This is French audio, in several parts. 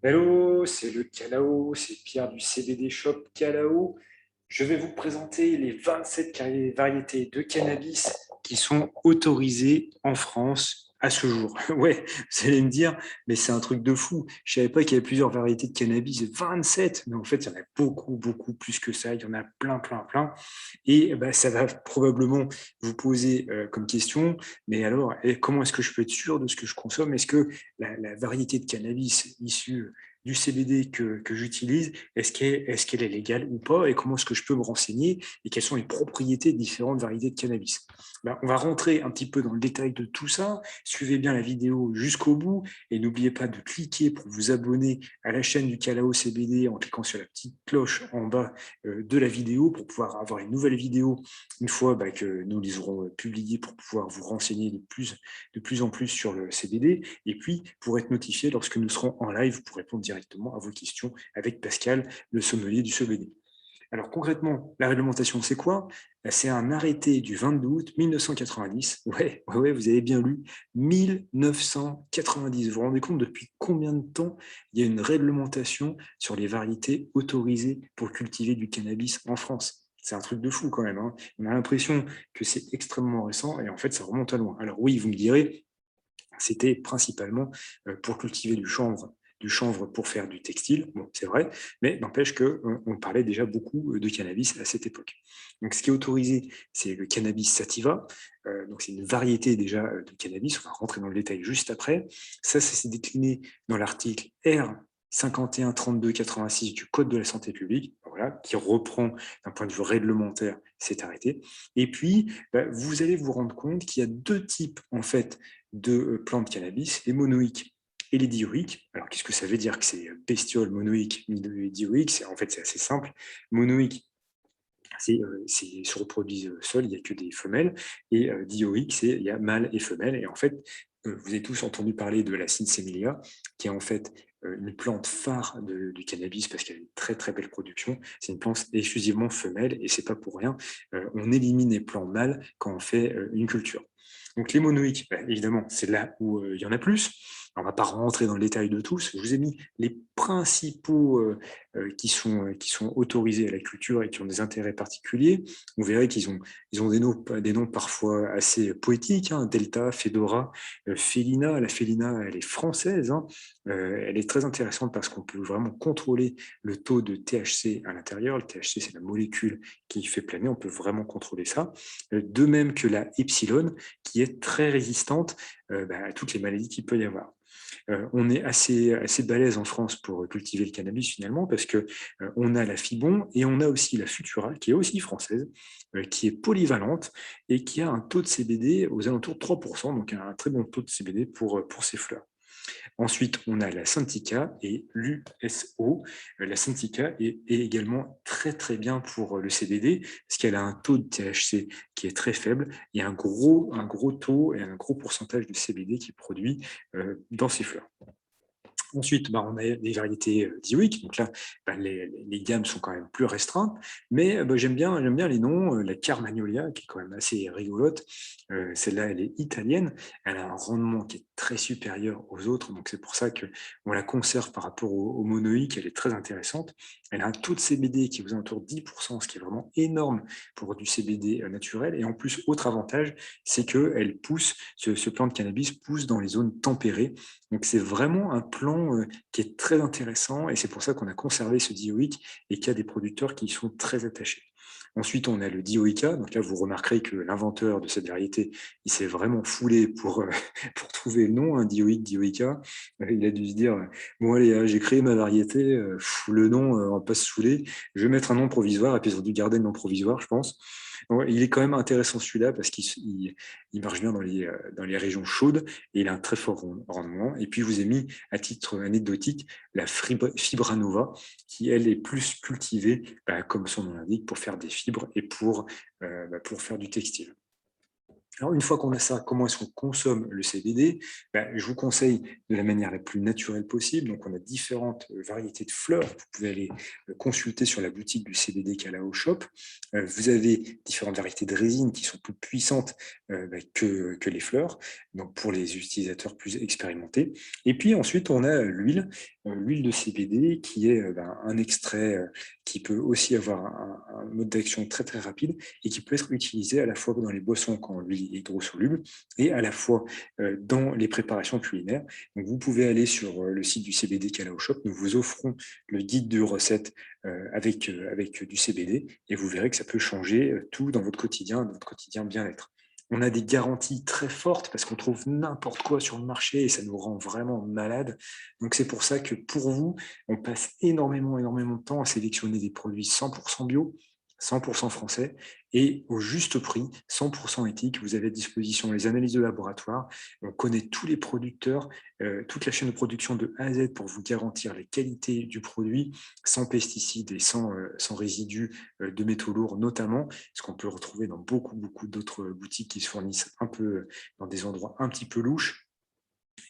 Hello, c'est le Calao, c'est Pierre du CBD Shop Calao. Je vais vous présenter les 27 variétés de cannabis qui sont autorisées en France à ce jour. Ouais, vous allez me dire, mais c'est un truc de fou. Je savais pas qu'il y avait plusieurs variétés de cannabis, 27, mais en fait, il y en a beaucoup, beaucoup plus que ça. Il y en a plein, plein, plein. Et bah, ça va probablement vous poser comme question, mais alors, comment est-ce que je peux être sûr de ce que je consomme? Est-ce que la variété de cannabis issue du CBD que j'utilise, est-ce qu'elle est légale ou pas, et comment est-ce que je peux me renseigner, et quelles sont les propriétés de différentes variétés de cannabis. Ben, on va rentrer un petit peu dans le détail de tout ça. Suivez bien la vidéo jusqu'au bout et n'oubliez pas de cliquer pour vous abonner à la chaîne du Calao CBD en cliquant sur la petite cloche en bas de la vidéo pour pouvoir avoir une nouvelle vidéo une fois que nous les aurons publiées, pour pouvoir vous renseigner de plus en plus sur le CBD, et puis pour être notifié lorsque nous serons en live pour répondre directement à vos questions avec Pascal, le sommelier du CBD. Alors concrètement, la réglementation, c'est quoi? C'est un arrêté du 22 août 1990. Ouais, ouais, ouais, vous avez bien lu, 1990. Vous vous rendez compte depuis combien de temps il y a une réglementation sur les variétés autorisées pour cultiver du cannabis en France? C'est un truc de fou quand même, hein. On a l'impression que c'est extrêmement récent et en fait, ça remonte à loin. Alors oui, vous me direz, c'était principalement pour cultiver du chanvre pour faire du textile, bon, c'est vrai, mais n'empêche qu'on parlait déjà beaucoup de cannabis à cette époque. Donc, ce qui est autorisé, c'est le cannabis sativa. Donc, c'est une variété déjà de cannabis. On va rentrer dans le détail juste après. Ça s'est décliné dans l'article R 51 32 86 du Code de la santé publique, voilà, qui reprend d'un point de vue réglementaire cet arrêté. Et puis, vous allez vous rendre compte qu'il y a deux types en fait de plantes de cannabis, les monoïques et les dioïques. Alors, qu'est-ce que ça veut dire que c'est bestiole, monoïque, dioïque? En fait, c'est assez simple. Monoïque, se reproduisent seuls, il n'y a que des femelles, et dioïque, il y a mâle et femelle. Et en fait, vous avez tous entendu parler de la Sinsemilia, qui est en fait une plante phare du cannabis parce qu'elle a une très très belle production. C'est une plante exclusivement femelle et c'est pas pour rien. On élimine les plants mâles quand on fait une culture. Donc les monoïques, évidemment, c'est là où il y en a plus. On ne va pas rentrer dans le détail de tous. Je vous ai mis les principaux qui sont autorisés à la culture et qui ont des intérêts particuliers. On verrait ils ont des noms parfois assez poétiques, hein. Delta, Fedora, Félina. La Félina, elle est française, hein. Elle est très intéressante parce qu'on peut vraiment contrôler le taux de THC à l'intérieur. Le THC, c'est la molécule qui fait planer. On peut vraiment contrôler ça. De même que la Epsilon, qui est très résistante à toutes les maladies qu'il peut y avoir. On est assez balèze en France pour cultiver le cannabis finalement, parce que on a la Fibon et on a aussi la Futura, qui est aussi française, qui est polyvalente et qui a un taux de CBD aux alentours de 3%, donc un très bon taux de CBD pour ses fleurs. Ensuite, on a la Santica et l'USO. La Santica est également très très bien pour le CBD parce qu'elle a un taux de THC qui est très faible et un gros taux et un gros pourcentage de CBD qui est produit dans ses fleurs. Ensuite, on a des variétés dioïques, donc là, les gammes sont quand même plus restreintes, mais j'aime bien les noms. La Carmagnolia, qui est quand même assez rigolote, celle-là, elle est italienne, elle a un rendement qui est très supérieur aux autres, donc c'est pour ça qu'on la conserve par rapport au monoïque, elle est très intéressante. Elle a un taux de CBD qui vous entoure 10%, ce qui est vraiment énorme pour du CBD naturel, et en plus, autre avantage, c'est que ce plant de cannabis pousse dans les zones tempérées, donc c'est vraiment un plan qui est très intéressant et c'est pour ça qu'on a conservé ce dioïque et qu'il y a des producteurs qui y sont très attachés. Ensuite, on a le dioïca. Donc là, vous remarquerez que l'inventeur de cette variété, il s'est vraiment foulé pour trouver le nom, un dioïque, dioïca. Il a dû se dire, bon allez, j'ai créé ma variété, le nom, on va pas se saouler, je vais mettre un nom provisoire, et puis ils ont dû garder le nom provisoire, je pense. Ouais, il est quand même intéressant celui-là parce qu'il marche bien dans les régions chaudes et il a un très fort rendement. Et puis, je vous ai mis à titre anecdotique la Fibranova qui, elle, est plus cultivée, comme son nom l'indique, pour faire des fibres et pour faire du textile. Alors, une fois qu'on a ça, comment est-ce qu'on consomme le CBD? Je vous conseille de la manière la plus naturelle possible. Donc, on a différentes variétés de fleurs. Vous pouvez aller consulter sur la boutique du CBD Calao Shop. Vous avez différentes variétés de résines qui sont plus puissantes que les fleurs, donc pour les utilisateurs plus expérimentés. Et puis ensuite, on a l'huile. l'huile de CBD qui est un extrait qui peut aussi avoir un mode d'action très très rapide et qui peut être utilisé à la fois dans les boissons quand l'huile est hydrosoluble et à la fois dans les préparations culinaires. Donc vous pouvez aller sur le site du CBD Calao Shop, nous vous offrons le guide de recettes avec du CBD et vous verrez que ça peut changer tout dans votre quotidien bien-être. On a des garanties très fortes parce qu'on trouve n'importe quoi sur le marché et ça nous rend vraiment malades. Donc c'est pour ça que pour vous, on passe énormément, énormément de temps à sélectionner des produits 100% bio, 100% français et au juste prix, 100% éthique. Vous avez à disposition les analyses de laboratoire. On connaît tous les producteurs, toute la chaîne de production de A à Z pour vous garantir les qualités du produit sans pesticides et sans résidus de métaux lourds notamment, ce qu'on peut retrouver dans beaucoup, beaucoup d'autres boutiques qui se fournissent un peu dans des endroits un petit peu louches.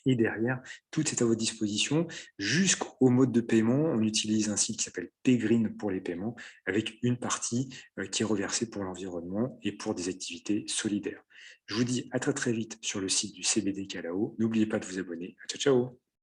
Et derrière, tout est à votre disposition. Jusqu'au mode de paiement, on utilise un site qui s'appelle Paygreen pour les paiements, avec une partie qui est reversée pour l'environnement et pour des activités solidaires. Je vous dis à très très vite sur le site du CBD Calao. N'oubliez pas de vous abonner. Ciao, ciao.